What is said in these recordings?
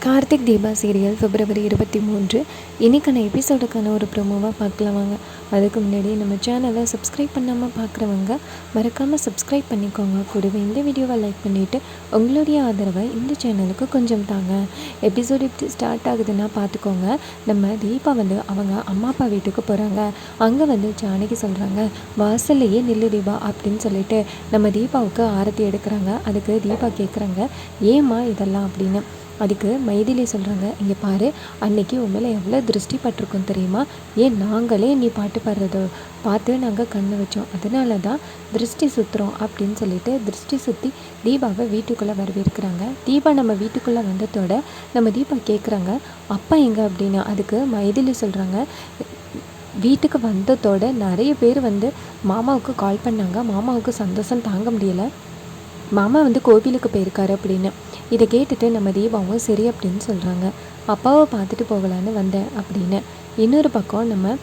Karthik Deepa serial பிப்ரவரி 23 இன்றைக்கான எபிசோடுக்கான ஒரு ப்ரோமோவாக பார்க்கலாம் வாங்க. அதுக்கு முன்னாடி நம்ம சேனலை சப்ஸ்கிரைப் பண்ணாமல் பார்க்குறவங்க மறக்காமல் சப்ஸ்கிரைப் பண்ணிக்கோங்க. கூடவே இந்த வீடியோவை லைக் பண்ணிவிட்டு உங்களுடைய ஆதரவை இந்த சேனலுக்கு கொஞ்சம் தாங்க. எபிசோடு எப்படி ஸ்டார்ட் ஆகுதுன்னா பார்த்துக்கோங்க. நம்ம தீபா அவங்க அம்மா அப்பா வீட்டுக்கு போகிறாங்க. அங்கே ஜானகி சொல்கிறாங்க, வாசல்லையே நில்லு தீபா அப்படின்னு சொல்லிட்டு நம்ம தீபாவுக்கு ஆரத்தி எடுக்கிறாங்க. அதுக்கு தீபா கேட்குறாங்க, ஏம்மா இதெல்லாம் அப்படின்னு. அதுக்கு மைதிலி சொல்கிறாங்க, இங்கே பாரு, அன்னைக்கு உன் மேலே எவ்வளோ திருஷ்டி பட்டிருக்கோம் தெரியுமா? ஏன் நாங்களே நீ பாட்டு பாடுறதோ பார்த்து நாங்கள் கண்ணு வச்சோம், அதனால தான் திருஷ்டி சுற்றுறோம் அப்படின்னு சொல்லிட்டு திருஷ்டி சுற்றி தீபாவை வீட்டுக்குள்ளே வரவேற்கிறாங்க. தீபா நம்ம வீட்டுக்குள்ளே வந்ததோட நம்ம தீபா கேட்குறாங்க, அப்பா எங்கே அப்படின்னு. அதுக்கு மைதிலி சொல்கிறாங்க, வீட்டுக்கு வந்ததோட நிறைய பேர் மாமாவுக்கு கால் பண்ணாங்க. மாமாவுக்கு சந்தோஷம் தாங்க முடியலை, மாமா கோவிலுக்கு போயிருக்காரு அப்படின்னு. இதை கேட்டுட்டு நம்ம தீபாவும் சரி அப்படின்னு சொல்கிறாங்க. அப்பாவை பார்த்துட்டு போகலான்னு வந்தேன் அப்படின்னு. இன்னொரு பக்கம் நம்ம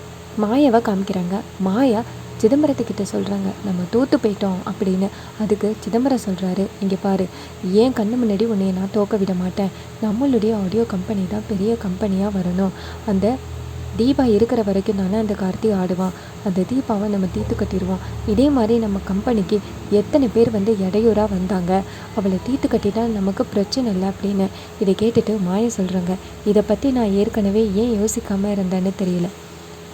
மாயாவை காமிக்கிறாங்க. மாயா சிதம்பரத்துக்கிட்ட சொல்கிறாங்க, நம்ம தோற்று போயிட்டோம் அப்படின்னு. அதுக்கு சிதம்பரம் சொல்கிறாரு, இங்கே பாரு, ஏன் கண்ணு முன்னாடி உன்னைய நான் தோக்க விட மாட்டேன். நம்மளுடைய ஆடியோ கம்பெனி தான் பெரிய கம்பெனியாக வரணும். அந்த தீபா இருக்கிற வரைக்கும் தானே அந்த கார்த்தி ஆடுவான். அந்த தீபாவை நம்ம தீர்த்து கட்டிடுவோம். இதே மாதிரி நம்ம கம்பெனிக்கு எத்தனை பேர் இடையூறாக வந்தாங்க, அவளை தீர்த்து கட்டிட்டா நமக்கு பிரச்சனை இல்லை அப்படின்னு. இதை கேட்டுட்டு மாயா சொல்கிறாங்க, இதை பற்றி நான் ஏற்கனவே ஏன் யோசிக்காமல் இருந்தேன்னு தெரியல.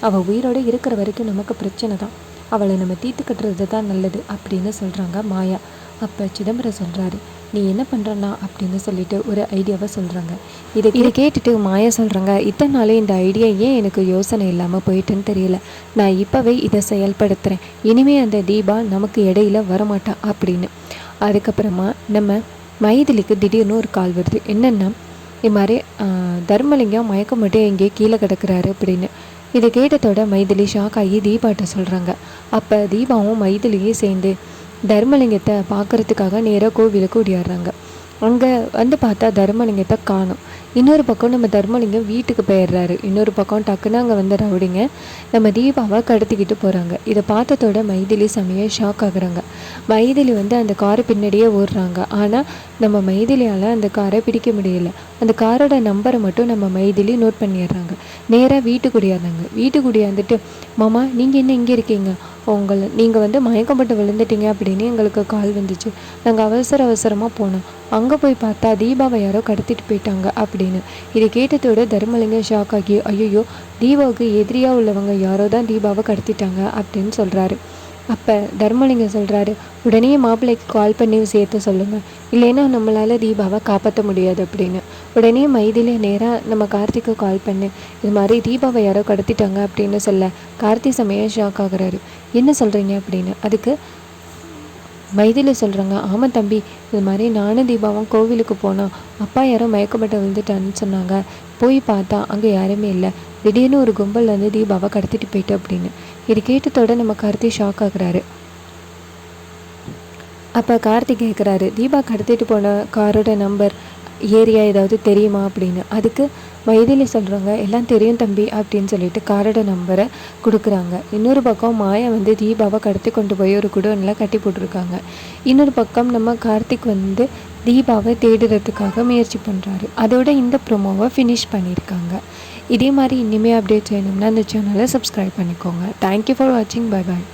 அவள் உயிரோடு இருக்கிற வரைக்கும் நமக்கு பிரச்சனை தான், அவளை நம்ம தீர்த்து கட்டுறது தான் நல்லது அப்படின்னு சொல்கிறாங்க மாயா. அப்போ சிதம்பரம் சொல்கிறாரு, நீ என்ன பண்ணுறனா அப்படின்னு சொல்லிட்டு ஒரு ஐடியாவை சொல்கிறாங்க. இதை கேட்டுட்டு மாயா சொல்கிறாங்க, இத்தனை நாளே இந்த ஐடியா ஏன் எனக்கு யோசனை இல்லாமல் போயிட்டுன்னு தெரியல. நான் இப்போவே இதை செயல்படுத்துகிறேன். இனிமேல் அந்த தீபா நமக்கு இடையில வரமாட்டா அப்படின்னு. அதுக்கப்புறமா நம்ம மைதிலிக்கு திடீர்னு ஒரு கால் வருது. என்னென்னா, இது மாதிரி தர்மலிங்கம் மயக்கம் மட்டும் எங்கேயே கீழே கிடக்கிறாரு அப்படின்னு. இதை கேட்டதோட மைதிலி ஷாக் ஆகி தீபாட்ட சொல்கிறாங்க. அப்போ தீபாவும் மைதிலியே சேர்ந்து தர்மலிங்கத்தை பார்க்குறதுக்காக நேராக கோவிலுக்கு ஓடியாடுறாங்க. அங்கே பார்த்தா தர்மலிங்கத்தை காணும். இன்னொரு பக்கம் நம்ம தர்மலிங்கம் வீட்டுக்கு போயிடுறாரு. இன்னொரு பக்கம் டக்குன்னு அங்கே ரவுடிங்க நம்ம தீபாவை கடத்திக்கிட்டு போகிறாங்க. இதை பார்த்ததோட மைதிலி செமையாக ஷாக் ஆகுறாங்க. மைதிலி அந்த காரை பின்னாடியே ஓடுறாங்க. ஆனால் நம்ம மைதிலியால் அந்த காரை பிடிக்க முடியல. அந்த காரோட நம்பரை மட்டும் நம்ம மைதிலி நோட் பண்ணிடுறாங்க. நேராக வீட்டுக்கு ஓடியாடுறாங்க. வீட்டுக்கு ஓடியாந்துட்டு, மாமா நீங்கள் என்ன இங்கே இருக்கீங்க? நீங்கள் மயக்கப்பட்டு விழுந்துட்டீங்க அப்படின்னு எங்களுக்கு கால் வந்துச்சு. நாங்கள் அவசரமாக போனோம். அங்கே போய் பார்த்தா தீபாவை யாரோ கடத்திட்டு போயிட்டாங்க அப்படின்னு. இதை கேட்டதோட தர்மலிங்கம் ஷாக் ஆகி, ஐயோ, தீபாவுக்கு எதிரியாக உள்ளவங்க யாரோ தான் தீபாவை கடத்திட்டாங்க அப்படின்னு சொல்கிறாரு. அப்போ தர்மலிங்கம் சொல்கிறாரு, உடனே மாப்பிள்ளைக்கு கால் பண்ணி விஷயத்த சொல்லுங்கள், இல்லைன்னா நம்மளால் தீபாவை காப்பாற்ற முடியாது அப்படின்னு. உடனே மைதிலி நேராக நம்ம கார்த்திக்கு கால் பண்ணு, இது மாதிரி தீபாவை யாரோ கடத்திட்டாங்க அப்படின்னு சொல்ல கார்த்தி செமையாக ஷாக் ஆகுறாரு. என்ன சொல்கிறீங்க அப்படின்னு. அதுக்கு மைதிலி சொல்கிறாங்க, ஆமாம் தம்பி, இது மாதிரி நானும் தீபாவும் கோவிலுக்கு போனோம். அப்பா யாரோ மயக்கப்பட்டு விழுந்துட்டான்னு சொன்னாங்க. போய் பார்த்தா அங்கே யாருமே இல்லை. திடீர்னு ஒரு கும்பல் தீபாவை கடத்திட்டு போயிட்டு அப்படின்னு. இது கேட்டதோட நம்ம கார்த்தி ஷாக் ஆகுறாரு. அப்போ கார்த்தி கேட்குறாரு, தீபா கடத்திட்டு போன காரோட நம்பர் ஏரியா ஏதாவது தெரியுமா அப்படின்னு. அதுக்கு மைதிலி சொல்கிறாங்க, எல்லாம் தெரியும் தம்பி அப்படின்னு சொல்லிட்டு காரோட நம்பரை கொடுக்குறாங்க. இன்னொரு பக்கம் மாயா தீபாவை கடத்தி கொண்டு போய் ஒரு குடோனில் கட்டி போட்டிருக்காங்க. இன்னொரு பக்கம் நம்ம கார்த்திக் தீபாவை தேடுறதுக்காக முயற்சி பண்ணுறாரு. அதோட இந்த ப்ரோமோவை ஃபினிஷ் பண்ணியிருக்காங்க. இதே மாதிரி இனிமேல் அப்டேட் செய்யணும்னா அந்த சேனலை சப்ஸ்கிரைப் பண்ணிக்கோங்க. தேங்க்யூ ஃபார் வாட்சிங். Bye bye.